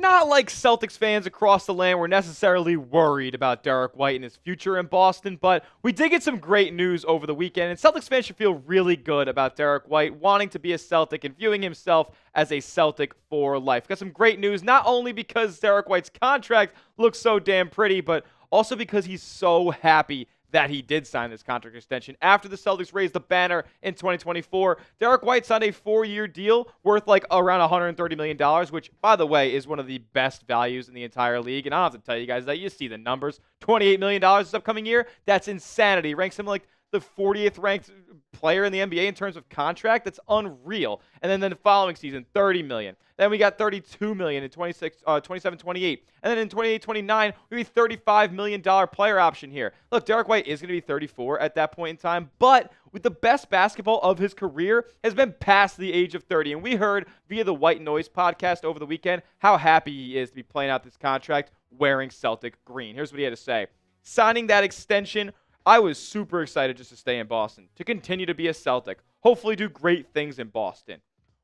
not like Celtics fans across the land were necessarily worried about Derrick White and his future in Boston, but we did get some great news over the weekend, and Celtics fans should feel really good about Derrick White wanting to be a Celtic and viewing himself as a Celtic for life. Got some great news, not only because Derrick White's contract looks so damn pretty, but also because he's so happy that he did sign this contract extension. After the Celtics raised the banner in 2024, Derrick White signed a 4-year deal worth like around $130 million, which, by the way, is one of the best values in the entire league. And I don't have to tell you guys that. You see the numbers. $28 million this upcoming year. That's insanity. Ranks him like the 40th ranked player in the NBA in terms of contract. That's unreal. And then the following season, $30 million. Then we got $32 million in 27-28. And then in 28-29, we have a $35 million player option here. Look, Derrick White is going to be 34 at that point in time, but with the best basketball of his career has been past the age of 30. And we heard via the White Noise podcast over the weekend how happy he is to be playing out this contract wearing Celtic green. Here's what he had to say. Signing that extension, I was super excited just to stay in Boston, to continue to be a Celtic, hopefully do great things in Boston.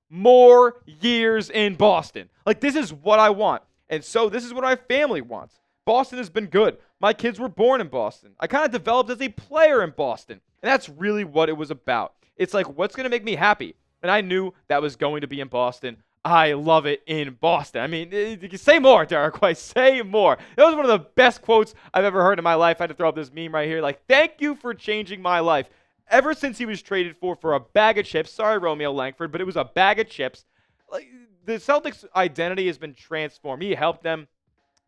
More years in Boston. Like, this is what I want. And so this is what my family wants. Boston has been good. My kids were born in Boston. I kind of developed as a player in Boston. And that's really what it was about. It's like, what's going to make me happy? And I knew that was going to be in Boston. I love it in Boston. I mean, say more, Derrick White. Say more. That was one of the best quotes I've ever heard in my life. I had to throw up this meme right here. Like, thank you for changing my life. Ever since he was traded for a bag of chips, sorry, Romeo Langford, but it was a bag of chips. Like, the Celtics' identity has been transformed. He helped them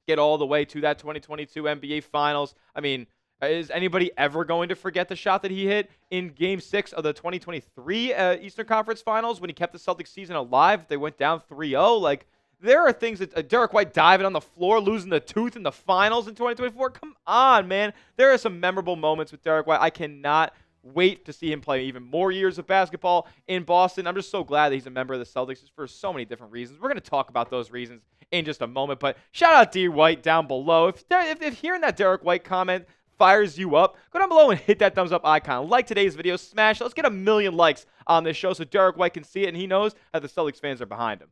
get all the way to that 2022 NBA Finals. I mean, is anybody ever going to forget the shot that he hit in Game 6 of the 2023 Eastern Conference Finals when he kept the Celtics season alive? They went down 3-0. Like, there are things that Derrick White diving on the floor, losing the tooth in the finals in 2024. Come on, man. There are some memorable moments with Derrick White. I cannot wait to see him play even more years of basketball in Boston. I'm just so glad that he's a member of the Celtics just for so many different reasons. We're going to talk about those reasons in just a moment, but shout out D. White down below. If hearing that Derrick White comment fires you up, go down below and hit that thumbs up icon. Like today's video, smash. Let's get 1 million likes on this show so Derrick White can see it and he knows that the Celtics fans are behind him.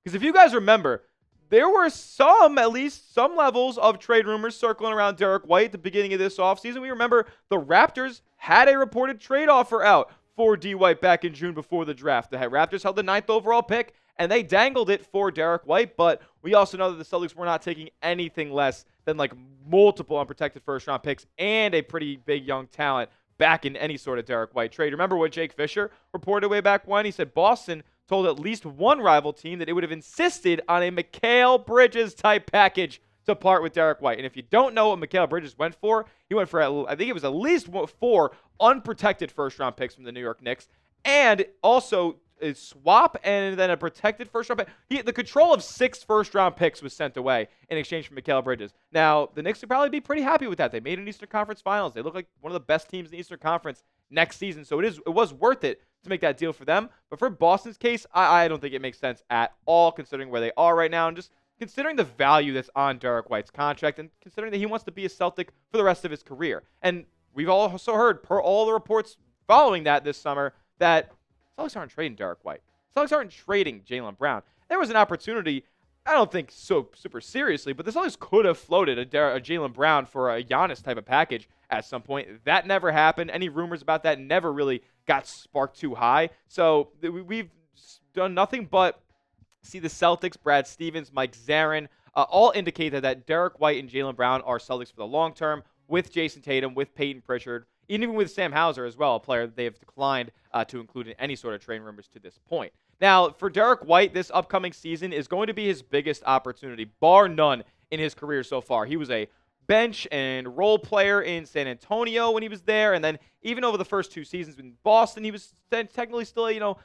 Because if you guys remember, there were at least some levels of trade rumors circling around Derrick White at the beginning of this offseason. We remember the Raptors had a reported trade offer out for D. White back in June before the draft. The Raptors held the 9th overall pick, and they dangled it for Derrick White, but we also know that the Celtics were not taking anything less than like multiple unprotected first-round picks and a pretty big young talent back in any sort of Derrick White trade. Remember what Jake Fisher reported way back when? He said Boston told at least one rival team that it would have insisted on a Mikal Bridges type package to part with Derrick White. And if you don't know what Mikal Bridges went for, he went for, I think it was at least 4 unprotected first-round picks from the New York Knicks, and also a swap and then a protected first-round pick. The control of 6 first-round picks was sent away in exchange for Mikal Bridges. Now, the Knicks would probably be pretty happy with that. They made an Eastern Conference Finals. They look like one of the best teams in the Eastern Conference next season, so it was worth it to make that deal for them. But for Boston's case, I don't think it makes sense at all, considering where they are right now and just considering the value that's on Derrick White's contract and considering that he wants to be a Celtic for the rest of his career. And we've also heard, per all the reports following that this summer, that Celtics aren't trading Derrick White. Celtics aren't trading Jaylen Brown. There was an opportunity, I don't think so super seriously, but the Celtics could have floated a Jaylen Brown for a Giannis type of package at some point. That never happened. Any rumors about that never really got sparked too high. So we've done nothing but see the Celtics, Brad Stevens, Mike Zarin, all indicate that Derrick White and Jaylen Brown are Celtics for the long term with Jayson Tatum, with Peyton Pritchard, even with Sam Hauser as well, a player that they have declined to include in any sort of trade rumors to this point. Now, for Derrick White, this upcoming season is going to be his biggest opportunity, bar none, in his career so far. He was a bench and role player in San Antonio when he was there, and then even over the first 2 seasons in Boston, he was technically still a,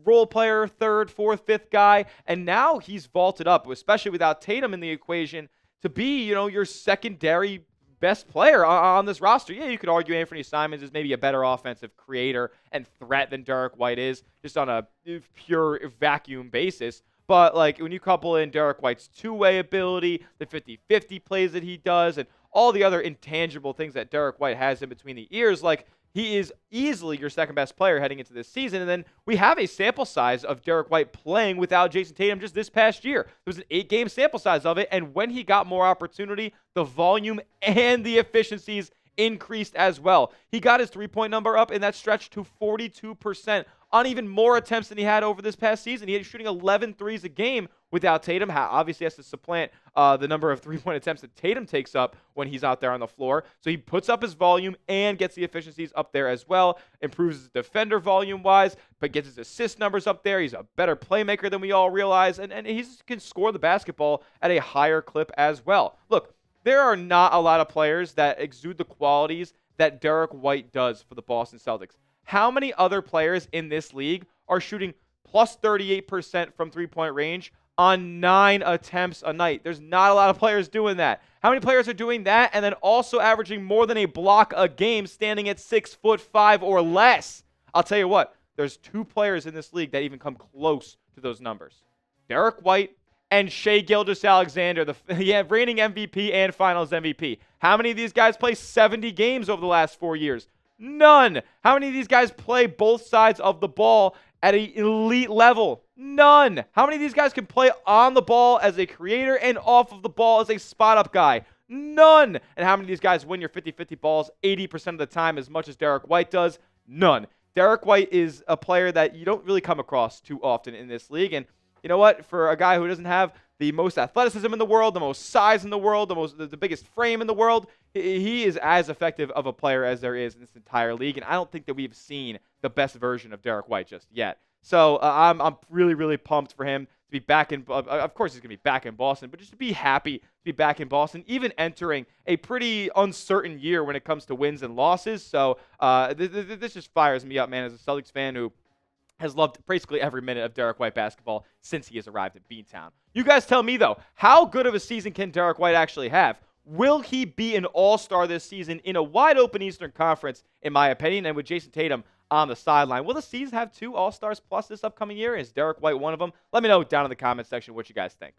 role player, 3rd, 4th, 5th guy, and now he's vaulted up, especially without Tatum in the equation, to be, your secondary best player on this roster. Yeah, you could argue Anthony Simons is maybe a better offensive creator and threat than Derrick White is, just on a pure vacuum basis. But when you couple in Derrick White's two-way ability, the 50-50 plays that he does, and all the other intangible things that Derrick White has in between the ears, he is easily your second best player heading into this season. And then we have a sample size of Derrick White playing without Jayson Tatum just this past year. There was an 8-game sample size of it, and when he got more opportunity, the volume and the efficiencies increased as well. He got his three-point number up in that stretch to 42% on even more attempts than he had over this past season. He was shooting 11 threes a game without Tatum. Obviously has to supplant the number of three-point attempts that Tatum takes up when he's out there on the floor. So he puts up his volume and gets the efficiencies up there as well, improves his defender volume-wise, but gets his assist numbers up there. He's a better playmaker than we all realize, and he can score the basketball at a higher clip as well. Look, there are not a lot of players that exude the qualities that Derrick White does for the Boston Celtics. How many other players in this league are shooting plus 38% from three-point range on 9 attempts a night? There's not a lot of players doing that. How many players are doing that and then also averaging more than a block a game, standing at 6'5" or less? I'll tell you what, there's 2 players in this league that even come close to those numbers. Derrick White and Shai Gilgeous-Alexander, the reigning MVP and Finals MVP. How many of these guys play 70 games over the last 4 years? None. How many of these guys play both sides of the ball at an elite level? None. How many of these guys can play on the ball as a creator and off of the ball as a spot-up guy? None. And how many of these guys win your 50-50 balls 80% of the time as much as Derrick White does? None. Derrick White is a player that you don't really come across too often in this league, and you know what? For a guy who doesn't have the most athleticism in the world, the most size in the world, the biggest frame in the world, he is as effective of a player as there is in this entire league. And I don't think that we've seen the best version of Derrick White just yet. So I'm really, really pumped for him to be back in. Of course, he's going to be back in Boston, but just to be happy to be back in Boston, even entering a pretty uncertain year when it comes to wins and losses. So this just fires me up, man, as a Celtics fan who has loved basically every minute of Derrick White basketball since he has arrived at Beantown. You guys tell me, though, how good of a season can Derrick White actually have? Will he be an all-star this season in a wide-open Eastern Conference, in my opinion, and with Jayson Tatum on the sideline? Will the C's have 2 all-stars plus this upcoming year? Is Derrick White one of them? Let me know down in the comment section what you guys think.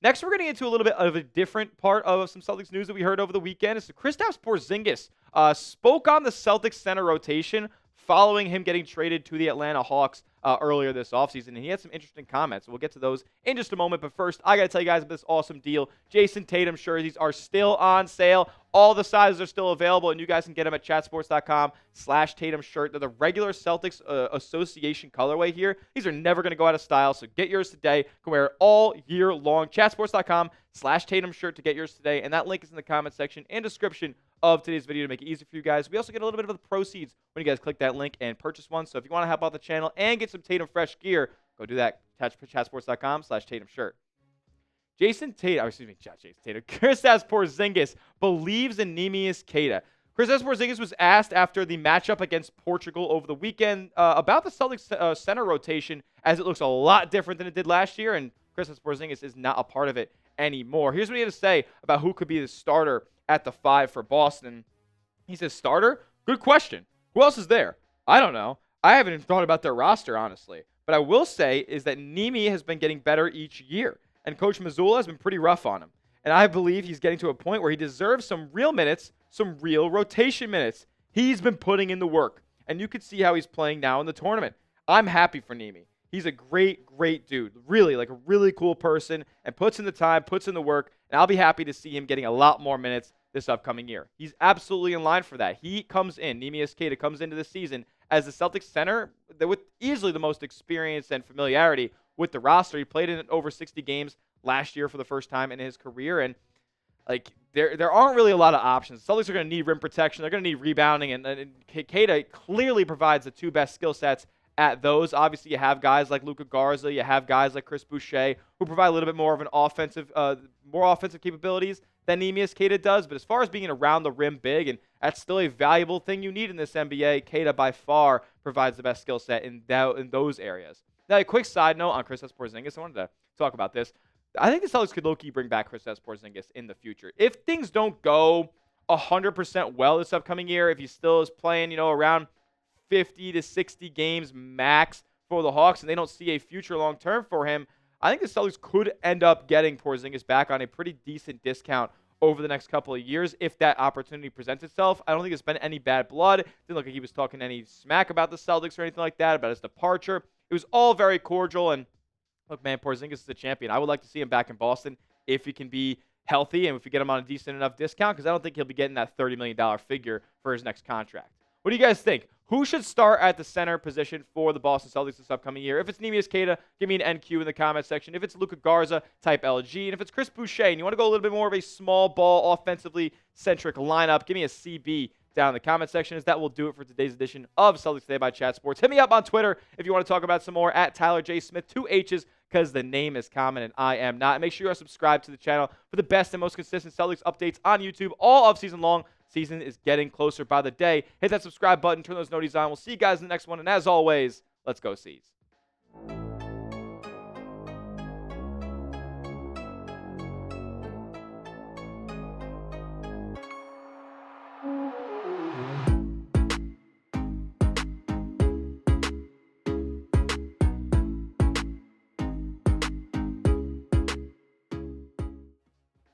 Next, we're getting into a little bit of a different part of some Celtics news that we heard over the weekend. It's Kristaps Porzingis spoke on the Celtics center rotation following him getting traded to the Atlanta Hawks earlier this offseason, and he had some interesting comments. We'll get to those in just a moment, but first, I got to tell you guys about this awesome deal. Jayson Tatum jerseys are still on sale. All the sizes are still available, and you guys can get them at chatsports.com/Tatum shirt. They're the regular Celtics Association colorway here. These are never going to go out of style, so get yours today. You can wear it all year long. Chatsports.com/Tatum shirt to get yours today, and that link is in the comment section and description of today's video to make it easy for you guys. We also get a little bit of the proceeds when you guys click that link and purchase one. So if you want to help out the channel and get some Tatum fresh gear, go do that. Chatsports.com/Tatum shirt. Kristaps Porzingis believes in Neemias Queta. Kristaps Porzingis was asked after the matchup against Portugal over the weekend about the Celtics center rotation, as it looks a lot different than it did last year, and Kristaps Porzingis is not a part of it anymore. Here's what he had to say about who could be the starter at the 5 for Boston. He says, starter? Good question. Who else is there? I don't know. I haven't even thought about their roster, honestly. But I will say is that Nemi has been getting better each year, and Coach Mazzulla has been pretty rough on him. And I believe he's getting to a point where he deserves some real minutes, some real rotation minutes. He's been putting in the work, and you can see how he's playing now in the tournament. I'm happy for Nemi. He's a great, great dude. Really, like a really cool person, and puts in the time, puts in the work, and I'll be happy to see him getting a lot more minutes this upcoming year. He's absolutely in line for that. He comes in, Neemias Queta comes into this season as the Celtics center with easily the most experience and familiarity with the roster. He played in over 60 games last year for the first time in his career, and like there aren't really a lot of options. The Celtics are going to need rim protection. They're going to need rebounding, and Queta clearly provides the 2 best skill sets at those. Obviously, you have guys like Luka Garza, you have guys like Chris Boucher who provide a little bit more of an offensive, more offensive capabilities than Neemias Queta does. But as far as being an around the rim big, and that's still a valuable thing you need in this NBA, Queta by far provides the best skill set in those areas. Now, a quick side note on Kristaps Porzingis. I wanted to talk about this. I think the Celtics could low-key bring back Kristaps Porzingis in the future. If things don't go 100% well this upcoming year, if he still is playing, around 50 to 60 games max for the Hawks, and they don't see a future long-term for him, I think the Celtics could end up getting Porzingis back on a pretty decent discount over the next couple of years if that opportunity presents itself. I don't think there's been any bad blood. It didn't look like he was talking any smack about the Celtics or anything like that, about his departure. It was all very cordial. And look, man, Porzingis is a champion. I would like to see him back in Boston if he can be healthy and if we get him on a decent enough discount, because I don't think he'll be getting that $30 million figure for his next contract. What do you guys think? Who should start at the center position for the Boston Celtics this upcoming year? If it's Neemias Queta, give me an NQ in the comment section. If it's Luka Garza, type LG. And if it's Chris Boucher and you want to go a little bit more of a small ball, offensively centric lineup, give me a CB down in the comment section, as that will do it for today's edition of Celtics Today by Chat Sports. Hit me up on Twitter if you want to talk about some more, at Tyler J. Smith, 2 H's, because the name is common and I am not. And make sure you are subscribed to the channel for the best and most consistent Celtics updates on YouTube all offseason long. Season is getting closer by the day. Hit that subscribe button, turn those noties on. We'll see you guys in the next one. And as always, let's go C's.